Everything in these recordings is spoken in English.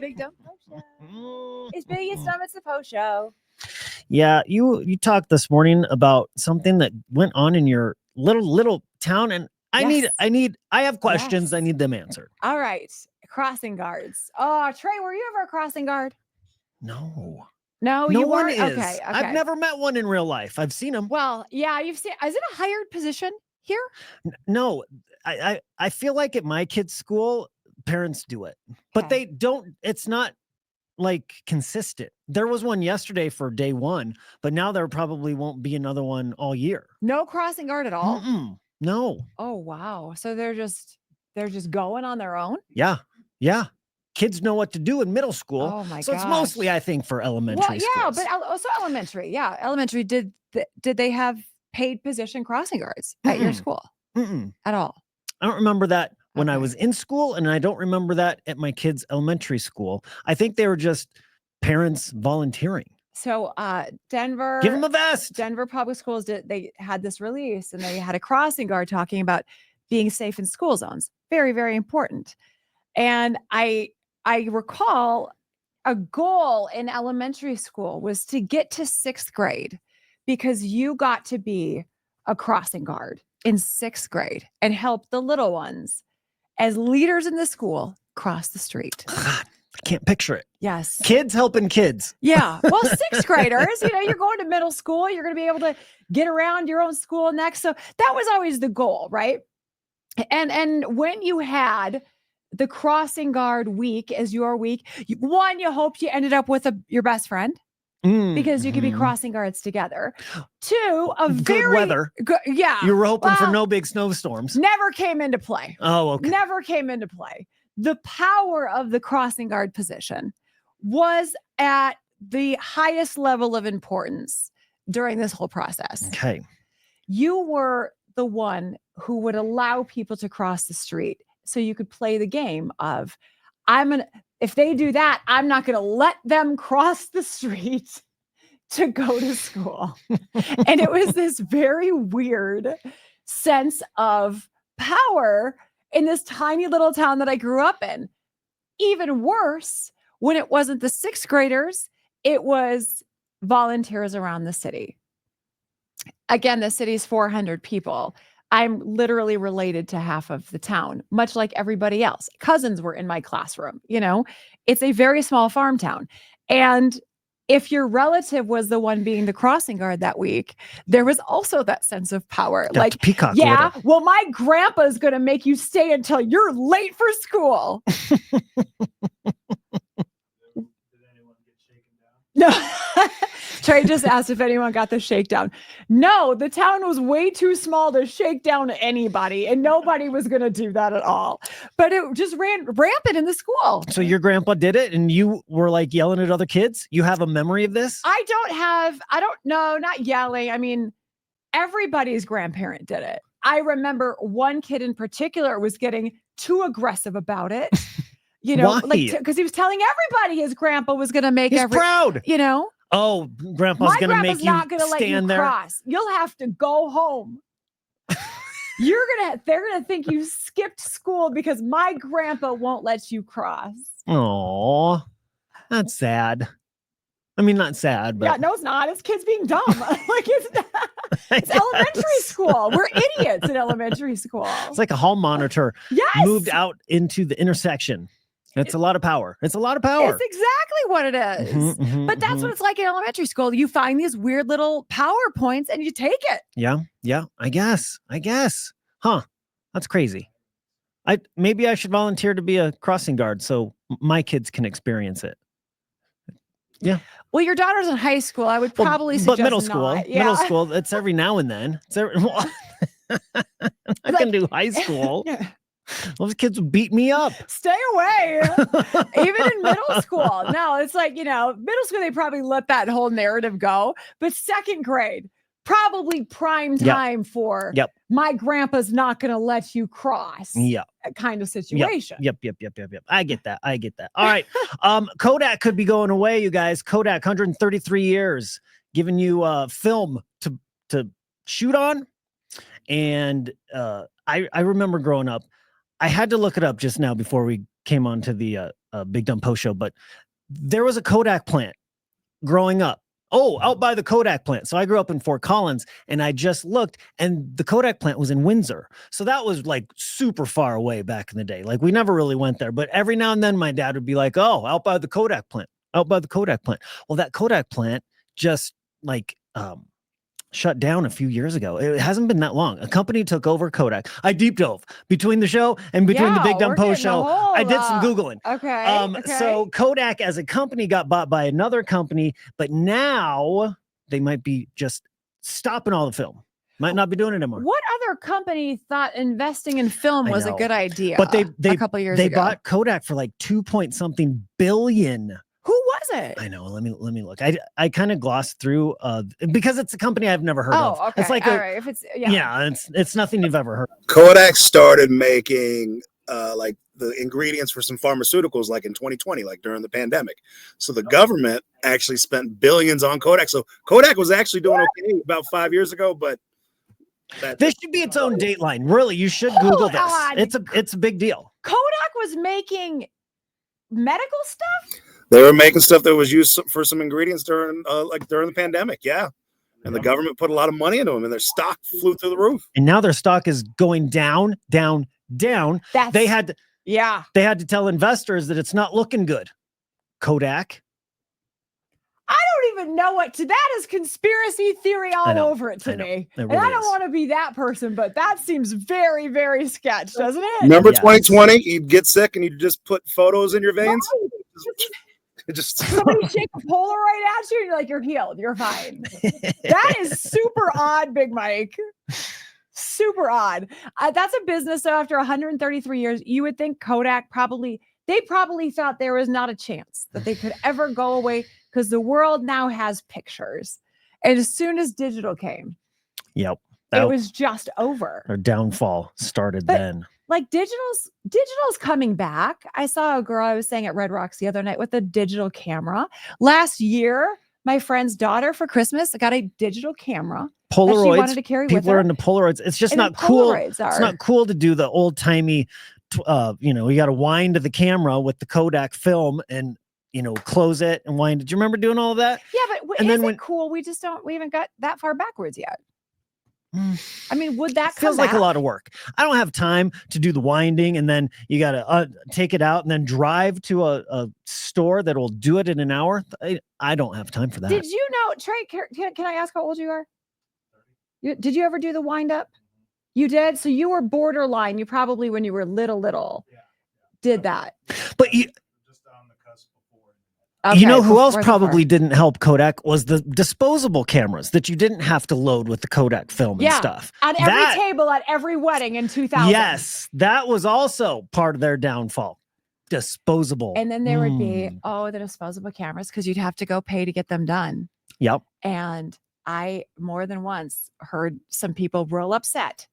Big Dumb Post Show. It's big, it's dumb, it's the Post Show. Yeah, you talked this morning about something that went on in your little town, and I have questions. I need them answered. All right, crossing guards. Oh, Trey, were you ever a crossing guard? No, you one weren't? is. Okay. I've never met one in real life. I've seen them. Well, yeah, you've seen. Is it a hired position here? No, I feel like at my kids' school, parents do it, but they don't. It's not like consistent. There was one yesterday for day one, but now there probably won't be another one all year. No crossing guard at all. No. Oh wow! So they're just going on their own. Yeah. Kids know what to do in middle school. Oh my god! So it's mostly, I think, for elementary. Well, yeah, schools. but also elementary. Yeah, elementary. Did they have paid position crossing guards at your school at all? I don't remember that when I was in school, and I don't remember that at my kids' elementary school. I think they were just parents volunteering. So Denver, give them a vest. Denver Public Schools they had this release, and they had a crossing guard talking about being safe in school zones. Very, very important. And I recall a goal in elementary school was to get to 6th grade, because you got to be a crossing guard in 6th grade and help the little ones as leaders in the school cross the street. God, I can't picture it. Yes. Kids helping kids. Yeah. Well, 6th graders, you're going to middle school. You're going to be able to get around your own school next. So that was always the goal, right? And when you had the crossing guard week as your week, you hoped you ended up with your best friend. Because you could be crossing guards together. 2, a good weather. Yeah. You were hoping for no big snowstorms. Never came into play. Oh, okay. Never came into play. The power of the crossing guard position was at the highest level of importance during this whole process. Okay. You were the one who would allow people to cross the street, so you could play the game of, if they do that, I'm not going to let them cross the street to go to school. And it was this very weird sense of power in this tiny little town that I grew up in. Even worse, when it wasn't the 6th graders, it was volunteers around the city. Again, the city's 400 people. I'm literally related to half of the town, much like everybody else. Cousins were in my classroom. It's a very small farm town. And if your relative was the one being the crossing guard that week, there was also that sense of power. Like, peacock. Yeah, well, my grandpa's going to make you stay until you're late for school. No. Trey just asked if anyone got the shakedown. No, the town was way too small to shake down anybody, and nobody was going to do that at all. But it just ran rampant in the school. So your grandpa did it, and you were like yelling at other kids? You have a memory of this? I don't know, not yelling. I mean, everybody's grandparent did it. I remember one kid in particular was getting too aggressive about it. Why? Because he was telling everybody his grandpa was going to make proud. Oh, grandpa's going to make you not gonna let you there. Cross. You'll have to go home. They're going to think you skipped school because my grandpa won't let you cross. Oh, that's sad. I mean, not sad, but yeah, no, it's not. It's kids being dumb. It's elementary school. We're idiots in elementary school. It's like a hall monitor moved out into the intersection. It's a lot of power. It's a lot of power. It's exactly what it is. But that's what it's like in elementary school. You find these weird little PowerPoints and you take it. Yeah. I guess. Huh. That's crazy. Maybe I should volunteer to be a crossing guard so my kids can experience it. Yeah. Well, your daughter's in high school. I would probably suggest but middle school. Not. Yeah. Middle school. It's every now and then. I can do high school. Yeah. Those kids would beat me up. Stay away. Even in middle school. No, it's like, middle school, they probably let that whole narrative go. But 2nd grade, probably prime time for my grandpa's not going to let you cross kind of situation. Yep. I get that. All right. Kodak could be going away, you guys. Kodak, 133 years, giving you film to shoot on. And I remember growing up, I had to look it up just now before we came onto the Big Dumb Post show, but there was a Kodak plant growing up. Oh, out by the Kodak plant. So I grew up in Fort Collins, and I just looked, and the Kodak plant was in Windsor. So that was like super far away back in the day. Like we never really went there, but every now and then my dad would be like, oh, out by the Kodak plant, out by the Kodak plant. Well, that Kodak plant just like shut down a few years ago. It hasn't been that long. A company took over Kodak. I deep dove between the show and between the Big Dumb Post show. I did some Googling. Okay. So Kodak as a company got bought by another company, but now they might be just stopping all the film. Might not be doing it anymore. What other company thought investing in film was a good idea? But they a couple years they ago. bought Kodak for like 2-point-something billion. Who was it? I know. Let me look. I kind of glossed through because it's a company I've never heard of. Okay. It's like all right. If it's it's nothing you've ever heard of. Kodak started making like the ingredients for some pharmaceuticals like in 2020, like during the pandemic. So the government actually spent billions on Kodak. So Kodak was actually doing okay about 5 years ago, but this should be its own Dateline. Really, you should Google this. It's a big deal. Kodak was making medical stuff. They were making stuff that was used for some ingredients during the pandemic. Yeah. And the government put a lot of money into them, and their stock flew through the roof. And now their stock is going down. They had to tell investors that it's not looking good. Kodak. I don't even know that is conspiracy theory all over it to me. It really and I don't want to be that person, but that seems very, very sketch, doesn't it? Remember 2020? You'd get sick and you'd just put photos in your veins. Just somebody shake a Polaroid at you and you're like, you're healed, you're fine. That is super odd, Big Mike. Super odd. That's a business. So after 133 years, you would think Kodak probably thought there was not a chance that they could ever go away, because the world now has pictures. And as soon as digital came, it was just over. Their downfall started then. Like digital's coming back. I saw a girl I was saying at Red Rocks the other night with a digital camera. Last year, my friend's daughter for Christmas got a digital camera. Polaroids. She wanted to carry People with her. are into Polaroids. It's just not cool. It's not cool to do the old timey. You got to wind the camera with the Kodak film and close it and wind it. Do you remember doing all of that? Yeah, but and then cool? We haven't got that far backwards yet. I mean, would that feels like a lot of work? I don't have time to do the winding, and then you got to take it out and then drive to a store that will do it in an hour. I don't have time for that. Did you know, Trey? Can I ask how old you are? Did you ever do the wind up? You did. So you were borderline. You probably, when you were little, did that. But you. Okay, you know who else probably didn't help Kodak was the disposable cameras that you didn't have to load with the Kodak film and stuff. On every table at every wedding in 2000. Yes, that was also part of their downfall. Disposable. And then there would be, the disposable cameras, because you'd have to go pay to get them done. Yep. And I more than once heard some people real upset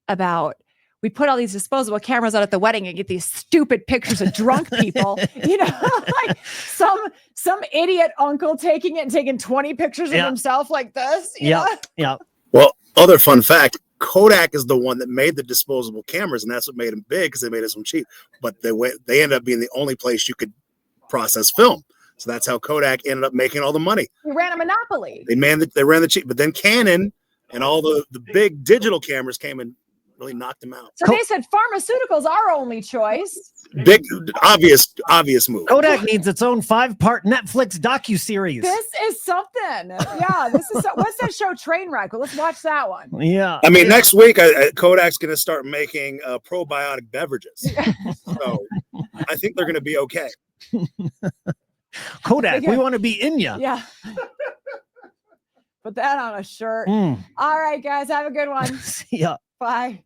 about, we put all these disposable cameras out at the wedding and get these stupid pictures of drunk people, like some idiot uncle taking it and taking 20 pictures of himself like this. Yeah. Well, other fun fact, Kodak is the one that made the disposable cameras, and that's what made them big, because they made it so cheap. But they ended up being the only place you could process film. So that's how Kodak ended up making all the money. They ran a monopoly. They ran the cheap, but then Canon and all the big digital cameras came and really knocked them out. So they said pharmaceuticals our only choice. Big obvious move. Kodak needs its own 5-part Netflix docuseries. This is something. Yeah, what's that show, Trainwreck? Well, let's watch that one. Yeah. I mean, next week Kodak's going to start making probiotic beverages. So I think they're going to be okay. Kodak, we want to be in ya. Yeah. Put that on a shirt. All right, guys, have a good one. See ya. Bye.